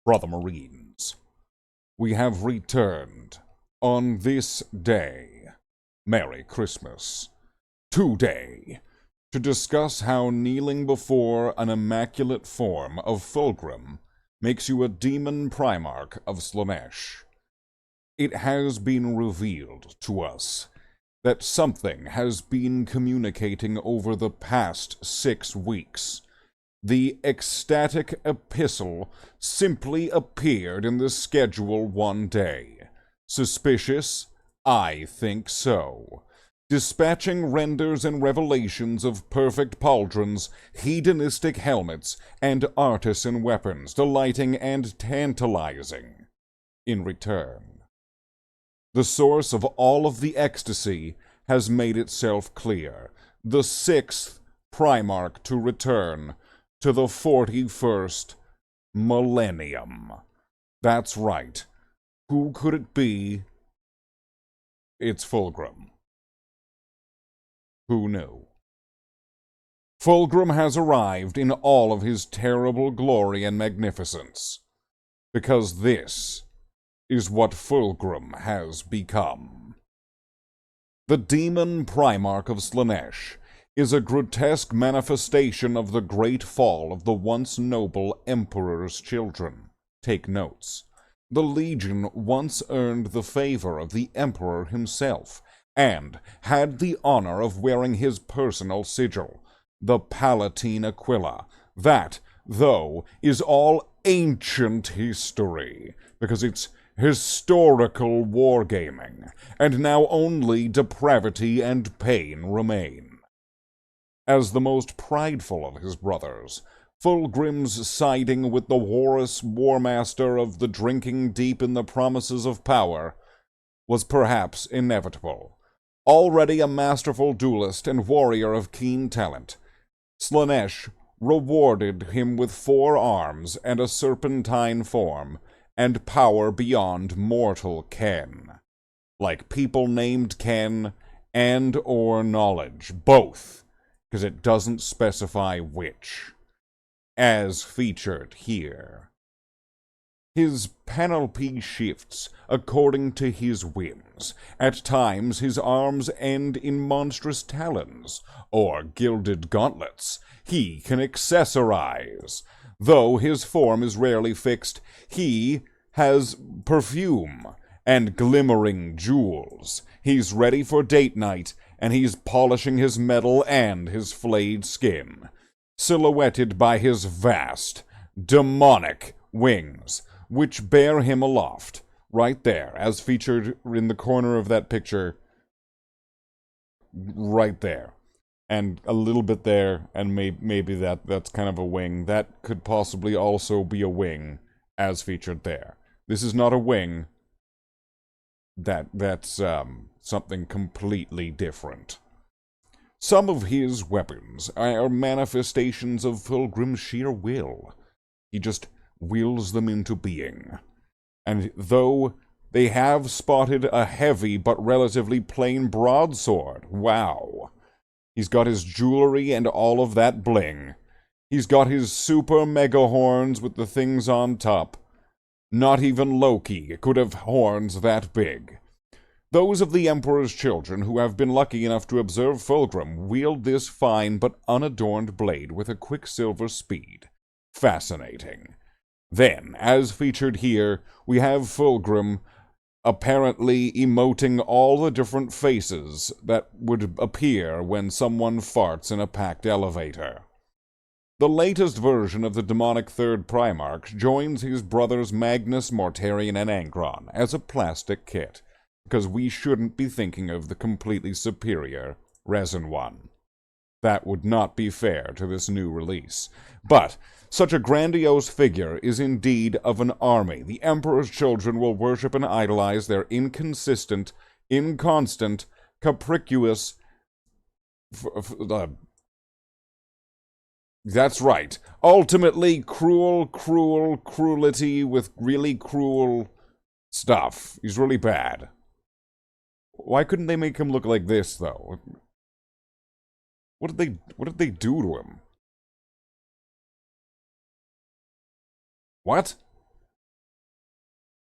Brother Marines. We have returned on this day, Merry Christmas, today, to discuss how kneeling before an immaculate form of Fulgrim makes you a demon Primarch of Slaanesh. It has been revealed to us that something has been communicating over the past 6 weeks. The ecstatic epistle simply appeared in the schedule one day. Suspicious? I think so. Dispatching renders and revelations of perfect pauldrons, hedonistic helmets, and artisan weapons, delighting and tantalizing. In return, the source of all of the ecstasy has made itself clear. The 6th Primarch to return to the 41st millennium. That's right. Who could it be? It's Fulgrim. Who knew? Fulgrim has arrived in all of his terrible glory and magnificence, because this is what Fulgrim has become. The demon Primarch of Slaanesh is a grotesque manifestation of the great fall of the once noble Emperor's children. Take notes. The Legion once earned the favor of the Emperor himself, and had the honor of wearing his personal sigil, the Palatine Aquila. That, though, is all ancient history, because it's historical wargaming, and now only depravity and pain remain. As the most prideful of his brothers, Fulgrim's siding with the Horus Warmaster of the drinking deep in the promises of power was perhaps inevitable. Already a masterful duelist and warrior of keen talent, Slaanesh rewarded him with 4 arms and a serpentine form, and power beyond mortal ken. Like people named Ken and or knowledge, both, because it doesn't specify which, as featured here. His panoply shifts according to his whims. At times his arms end in monstrous talons, or gilded gauntlets. He can accessorize. Though his form is rarely fixed, he has perfume and glimmering jewels. He's ready for date night, and he's polishing his metal and his flayed skin, silhouetted by his vast, demonic wings, which bear him aloft, right there, as featured in the corner of that picture, right there. And a little bit there, and maybe that's kind of a wing. That could possibly also be a wing, as featured there. This is not a wing. That's something completely different. Some of his weapons are manifestations of Fulgrim's sheer will. He just wills them into being. And though they have spotted a heavy but relatively plain broadsword, wow. He's got his jewelry and all of that bling. He's got his super mega horns with the things on top. Not even Loki could have horns that big. Those of the Emperor's children who have been lucky enough to observe Fulgrim wield this fine but unadorned blade with a quicksilver speed. Fascinating. Then, as featured here, we have Fulgrim apparently emoting all the different faces that would appear when someone farts in a packed elevator. The latest version of the demonic 3rd Primarch joins his brothers Magnus, Mortarion, and Angron as a plastic kit, because we shouldn't be thinking of the completely superior resin one. That would not be fair to this new release. But such a grandiose figure is indeed of an army. The Emperor's children will worship and idolize their inconsistent, inconstant, capricious... that's right. Ultimately cruelty with really cruel stuff. He's really bad. Why couldn't they make him look like this, though? What did they do to him? What?